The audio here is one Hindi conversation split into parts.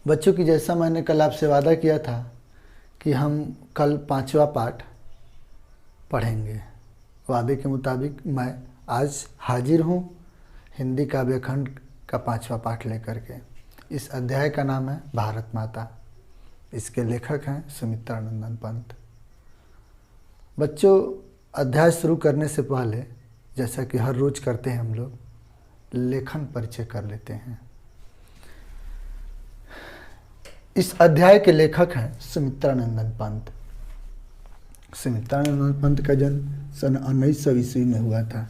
बच्चों की जैसा मैंने कल आपसे वादा किया था कि हम कल 5वां पाठ पढ़ेंगे, वादे के मुताबिक मैं आज हाजिर हूँ हिंदी काव्यखंड का 5वां पाठ लेकर के। इस अध्याय का नाम है भारत माता। इसके लेखक हैं सुमित्रानंदन पंत। बच्चों, अध्याय शुरू करने से पहले जैसा कि हर रोज करते हैं हम लोग लेखन परिचय कर लेते हैं। इस अध्याय के लेखक हैं सुमित्रानंदन पंत। सुमित्रानंदन पंत का जन्म सन 1900 ईस्वी में हुआ था।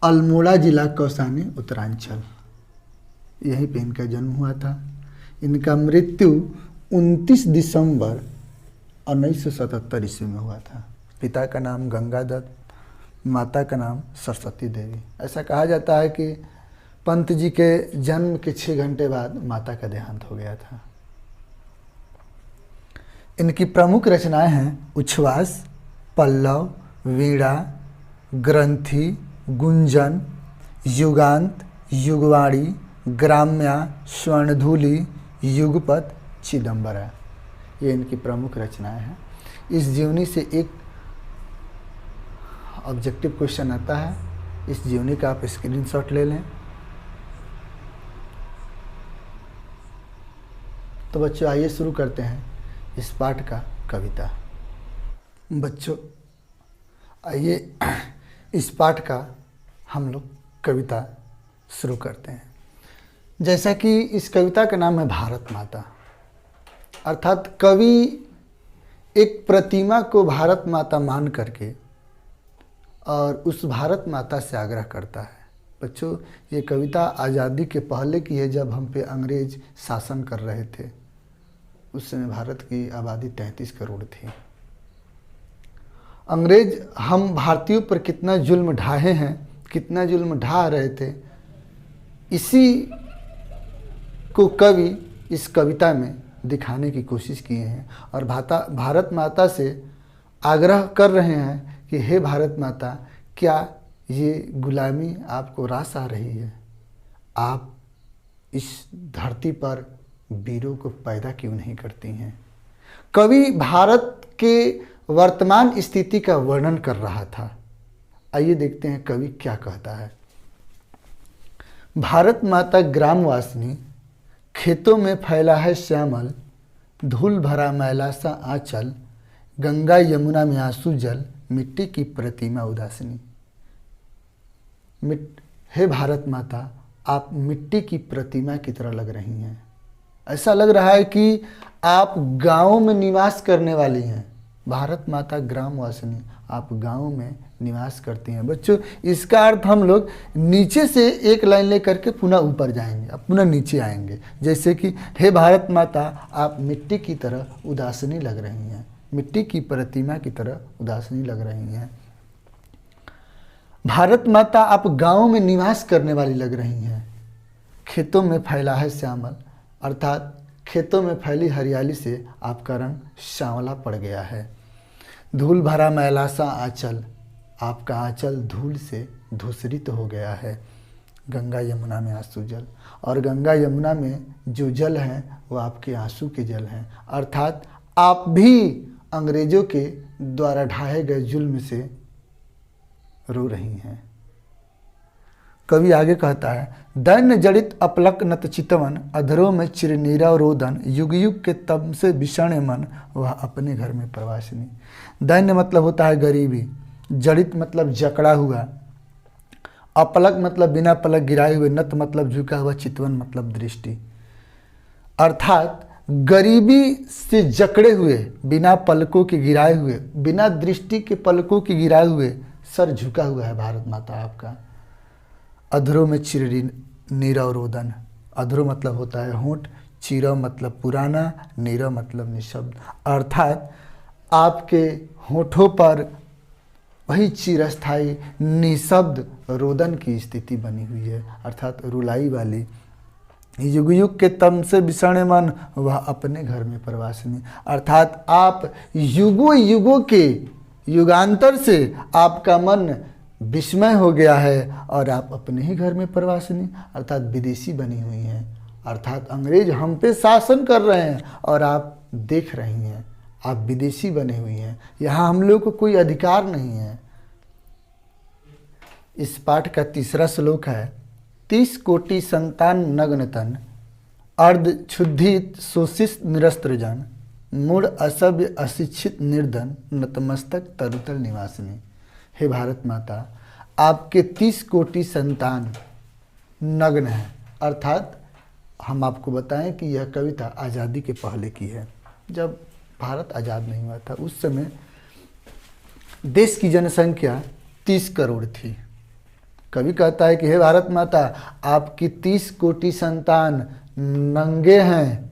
अल्मोड़ा जिला कौसानी उत्तरांचल, यहीं पे इनका जन्म हुआ था। इनका मृत्यु 29 दिसंबर 1977 ईस्वी में हुआ था। पिता का नाम गंगादत्त, माता का नाम सरस्वती देवी। ऐसा कहा जाता है कि पंत जी के जन्म के 6 घंटे बाद माता का देहांत हो गया था। इनकी प्रमुख रचनाएं हैं उच्छ्वास, पल्लव, वीणा, ग्रंथि, गुंजन, युगांत, युगवाणी, ग्राम्या, स्वर्णधूलि, युगपत, चिदंबरा। ये इनकी प्रमुख रचनाएं हैं। इस जीवनी से एक ऑब्जेक्टिव क्वेश्चन आता है, इस जीवनी का आप स्क्रीनशॉट ले लें। तो बच्चों आइए शुरू करते हैं इस पाठ का कविता। बच्चों आइए इस पाठ का हम लोग कविता शुरू करते हैं। जैसा कि इस कविता का नाम है भारत माता, अर्थात कवि एक प्रतिमा को भारत माता मान करके और उस भारत माता से आग्रह करता है। बच्चों ये कविता आज़ादी के पहले की है, जब हम पे अंग्रेज शासन कर रहे थे। उस समय भारत की आबादी 33 करोड़ थी। अंग्रेज हम भारतीयों पर कितना जुल्म ढाए हैं, कितना जुल्म ढा रहे थे, इसी को कवि इस कविता में दिखाने की कोशिश किए हैं और भारत माता से आग्रह कर रहे हैं कि हे भारत माता, क्या ये गुलामी आपको रास आ रही है? आप इस धरती पर वीरों को पैदा क्यों नहीं करती हैं? कवि भारत के वर्तमान स्थिति का वर्णन कर रहा था। आइए देखते हैं कवि क्या कहता है। भारत माता ग्रामवासिनी, खेतों में फैला है श्यामल, धूल भरा मैला सा आंचल, गंगा यमुना में आंसू जल, मिट्टी की प्रतिमा उदासीनी। हे भारत माता, आप मिट्टी की प्रतिमा की तरह लग रही हैं। ऐसा लग रहा है कि आप गाँव में निवास करने वाली हैं। भारत माता ग्रामवासिनी, आप गाँव में निवास करती हैं। बच्चों इसका अर्थ हम लोग नीचे से एक लाइन लेकर के पुनः ऊपर जाएंगे, अब पुनः नीचे आएंगे। जैसे कि हे भारत माता, आप मिट्टी की तरह उदासीनी लग रही हैं, मिट्टी की प्रतिमा की तरह उदासीनी लग रही हैं। भारत माता आप गाँव में निवास करने वाली लग रही हैं। खेतों में फैला है श्यामल, अर्थात खेतों में फैली हरियाली से आपका रंग सांवला पड़ गया है। धूल भरा मैला सा आंचल, आपका आंचल धूल से धूसरित हो गया है। गंगा यमुना में आंसू जल, और गंगा यमुना में जो जल हैं वो आपके आंसू के जल हैं, अर्थात आप भी अंग्रेजों के द्वारा ढाए गए जुल्म से रो रही हैं। कवि आगे कहता है, दैन्य जड़ित अपलक नत चितवन, अधरों में चिरनीरव रोदन, युग युग के तम से विषण मन, वह अपने घर में प्रवासिनी। दैन्य मतलब होता है गरीबी, जड़ित मतलब जकड़ा हुआ, अपलक मतलब बिना पलक गिराए हुए, नत मतलब झुका हुआ, चितवन मतलब दृष्टि। अर्थात गरीबी से जकड़े हुए, बिना पलकों के गिराए हुए, बिना दृष्टि के पलकों के गिराए हुए, सर झुका हुआ है भारत माता आपका। अधरों में चिर नीरव रोदन, अधरो मतलब होता है होंठ, चिरव मतलब पुराना, नीरव मतलब निशब्द, अर्थात आपके होठों पर वही चिरस्थायी निशब्द रोदन की स्थिति बनी हुई है, अर्थात रुलाई वाली। युग युग के तम से विषण मन, वह अपने घर में प्रवासिनी, अर्थात आप युगों युगों के युगांतर से आपका मन विस्मय हो गया है और आप अपने ही घर में प्रवासिनी अर्थात विदेशी बनी हुई हैं। अर्थात अंग्रेज हम पे शासन कर रहे हैं और आप देख रही हैं, आप विदेशी बने हुई हैं, यहाँ हम लोग को कोई अधिकार नहीं है। इस पाठ का तीसरा श्लोक है, 30 कोटि संतान नग्न तन, अर्ध क्षुधित शोषित निरस्त्र जन, मूढ़ असभ्य अशिक्षित निर्धन, नतमस्तक तरुतल निवासिनी। हे भारत माता, आपके 30 कोटि संतान नग्न हैं। अर्थात हम आपको बताएं कि यह कविता आज़ादी के पहले की है। जब भारत आज़ाद नहीं हुआ था उस समय देश की जनसंख्या 30 करोड़ थी। कवि कहता है कि हे भारत माता, आपकी 30 कोटि संतान नंगे हैं,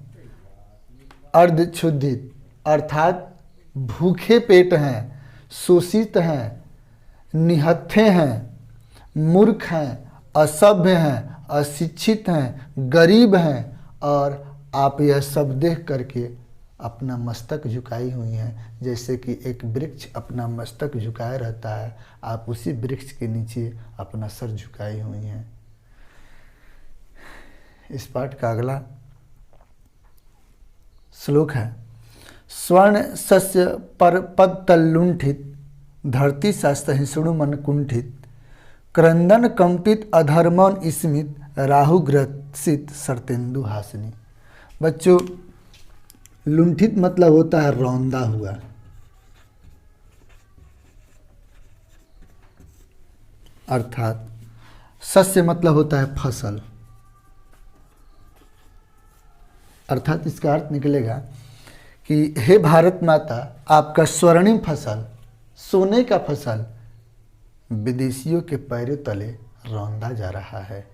अर्धक्षुधित अर्थात भूखे पेट हैं, शोषित हैं, निहत्थे हैं, मूर्ख हैं, असभ्य हैं, अशिक्षित हैं, गरीब हैं, और आप यह सब देख करके अपना मस्तक झुकाई हुई हैं। जैसे कि एक वृक्ष अपना मस्तक झुकाए रहता है, आप उसी वृक्ष के नीचे अपना सर झुकाई हुई हैं। इस पाठ का अगला श्लोक है, स्वर्ण सस्य पर पद तल्लुंठित, धरती सा सहिष्णु मन कुंठित, क्रंदन कंपित अधर्मन स्मित, राहु ग्रसित सर्तेंदु हासिनी। बच्चों, लुंठित मतलब होता है रौंदा हुआ, अर्थात सस्य मतलब होता है फसल, अर्थात इसका अर्थ निकलेगा कि हे भारत माता, आपका स्वर्णिम फसल, सोने का फसल विदेशियों के पैरों तले रौंदा जा रहा है।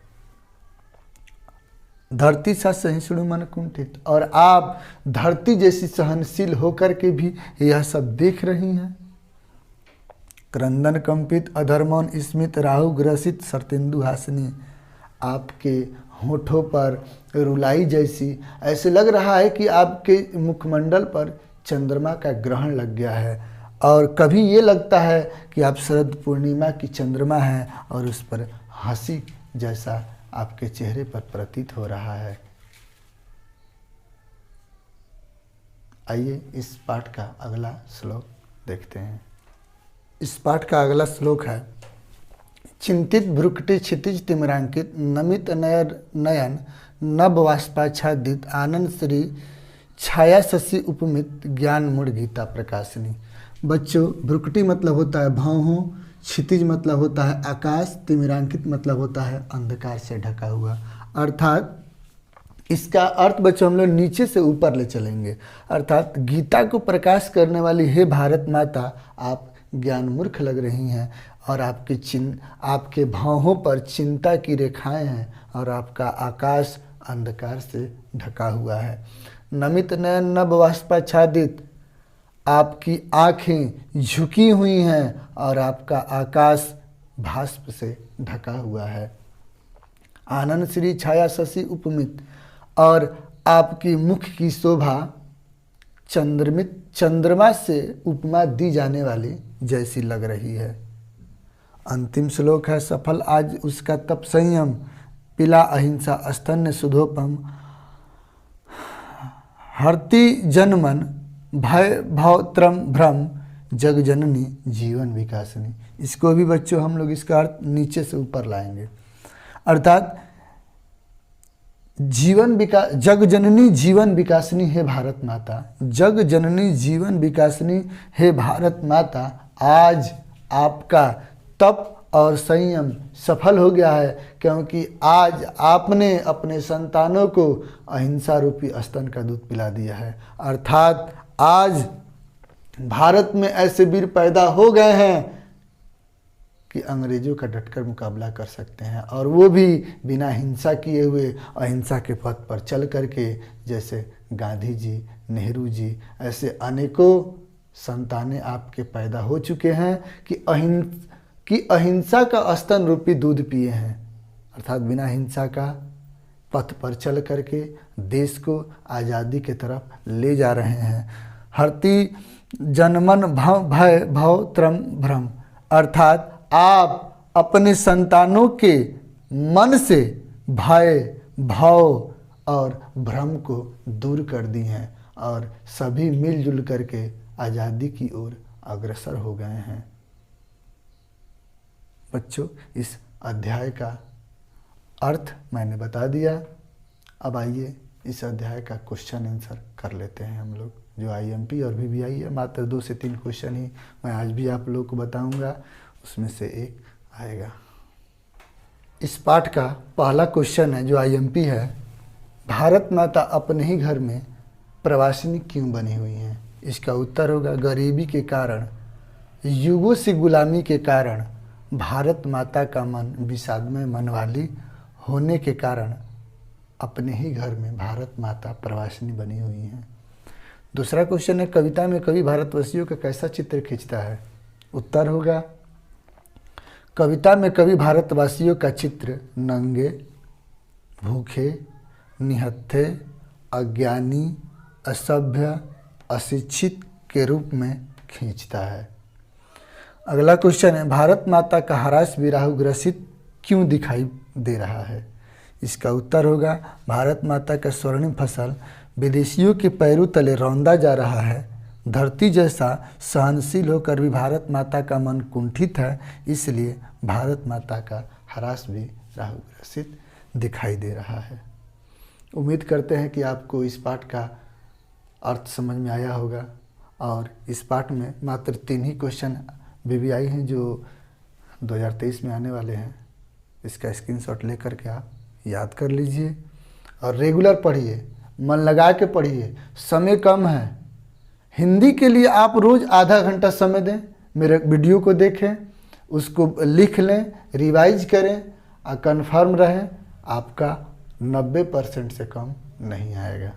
धरती सा सहिष्णु मन कुंठित, और आप धरती जैसी सहनशील होकर के भी यह सब देख रही हैं। क्रंदन कंपित अधर्मन स्मित, राहु ग्रसित सर्तेंदु हासिनी। आपके होठों पर रुलाई जैसी, ऐसे लग रहा है कि आपके मुखमंडल पर चंद्रमा का ग्रहण लग गया है, और कभी ये लगता है कि आप शरद पूर्णिमा की चंद्रमा हैं और उस पर हंसी जैसा आपके चेहरे पर प्रतीत हो रहा है। आइए इस पाठ का अगला श्लोक देखते हैं। इस पाठ का अगला श्लोक है, चिंतित भ्रुकुटि क्षितिज तिमिरांकित, नमित नयन नभ बाष्पाच्छादित, आनंद श्री छाया शशि उपमित, ज्ञान मूढ़ गीता प्रकाशिनी। बच्चों, भ्रुकुटि मतलब होता है भौहों, क्षितिज मतलब होता है आकाश, तिमिरांकित मतलब होता है अंधकार से ढका हुआ। अर्थात इसका अर्थ बच्चों हम लोग नीचे से ऊपर ले चलेंगे। अर्थात गीता को प्रकाश करने वाली हे भारत माता, आप ज्ञान मूर्ख लग रही हैं, और आपके भौहों पर चिंता की रेखाएं हैं, और आपका आकाश अंधकार से ढका हुआ है। नमित नयन नभ बाष्पाच्छादित, आपकी आँखें झुकी हुई हैं और आपका आकाश भाष्प से ढका हुआ है। आनंद श्री छाया शशि उपमित, और आपकी मुख की शोभा चंद्रमा से उपमा दी जाने वाली जैसी लग रही है। अंतिम श्लोक है, सफल आज उसका तप संयम, पिला अहिंसा स्तन्य सुधोपम, हरति जनमन भय भव त्रम भ्रम, जग जननी जीवन विकासिनी। इसको भी बच्चों हम लोग इसका अर्थ नीचे से ऊपर लाएंगे। अर्थात जग जननी जीवन विकासिनी हे भारत माता, जग जननी जीवन विकासिनी हे भारत माता, आज आपका तप और संयम सफल हो गया है, क्योंकि आज आपने अपने संतानों को अहिंसा रूपी स्तन का दूध पिला दिया है। अर्थात आज भारत में ऐसे वीर पैदा हो गए हैं कि अंग्रेजों का डटकर मुकाबला कर सकते हैं, और वो भी बिना हिंसा किए हुए अहिंसा के पथ पर चल करके, जैसे गांधी जी, नेहरू जी, ऐसे अनेकों संतानें आपके पैदा हो चुके हैं कि अहिंसा का स्तन रूपी दूध पिए हैं। अर्थात बिना हिंसा का पथ पर चल करके देश को आज़ादी की तरफ ले जा रहे हैं। हरति जनमन भय भव त्रम भ्रम, अर्थात आप अपने संतानों के मन से भय भव और भ्रम को दूर कर दी हैं और सभी मिलजुल करके आज़ादी की ओर अग्रसर हो गए हैं। बच्चों, इस अध्याय का अर्थ मैंने बता दिया। अब आइए इस अध्याय का क्वेश्चन आंसर कर लेते हैं हम लोग, जो आईएमपी और वीवीआई है। मात्र 2 से 3 क्वेश्चन ही मैं आज भी आप लोग को बताऊंगा, उसमें से एक आएगा। इस पाठ का पहला क्वेश्चन है जो आईएमपी है, भारत माता अपने ही घर में प्रवासिनी क्यों बनी हुई हैं? इसका उत्तर होगा गरीबी के कारण, युगों से गुलामी के कारण, भारत माता का मन विषादमय मन वाली होने के कारण अपने ही घर में भारत माता प्रवासिनी बनी हुई हैं। दूसरा क्वेश्चन है, कविता में कवि भारतवासियों का कैसा चित्र खींचता है? उत्तर होगा कविता में कवि भारतवासियों का चित्र नंगे, भूखे, निहत्थे, अज्ञानी, असभ्य, अशिक्षित के रूप में खींचता है। अगला क्वेश्चन है, भारत माता का ह्रास विराहु ग्रसित क्यों दिखाई दे रहा है? इसका उत्तर होगा भारत माता का स्वर्णिम फसल विदेशियों के पैरों तले रौंदा जा रहा है। धरती जैसा सहनशील होकर भी भारत माता का मन कुंठित है, इसलिए भारत माता का ह्रास भी राहु ग्रसित दिखाई दे रहा है। उम्मीद करते हैं कि आपको इस पाठ का अर्थ समझ में आया होगा और इस पाठ में मात्र 3 ही क्वेश्चन वीवीआई हैं जो 2023 में आने वाले हैं। इसका स्क्रीनशॉट लेकर के आप याद कर लीजिए और रेगुलर पढ़िए, मन लगा के पढ़िए। समय कम है, हिंदी के लिए आप रोज़ आधा घंटा समय दें, मेरे वीडियो को देखें, उसको लिख लें, रिवाइज करें और कन्फर्म रहें, आपका 90% से कम नहीं आएगा।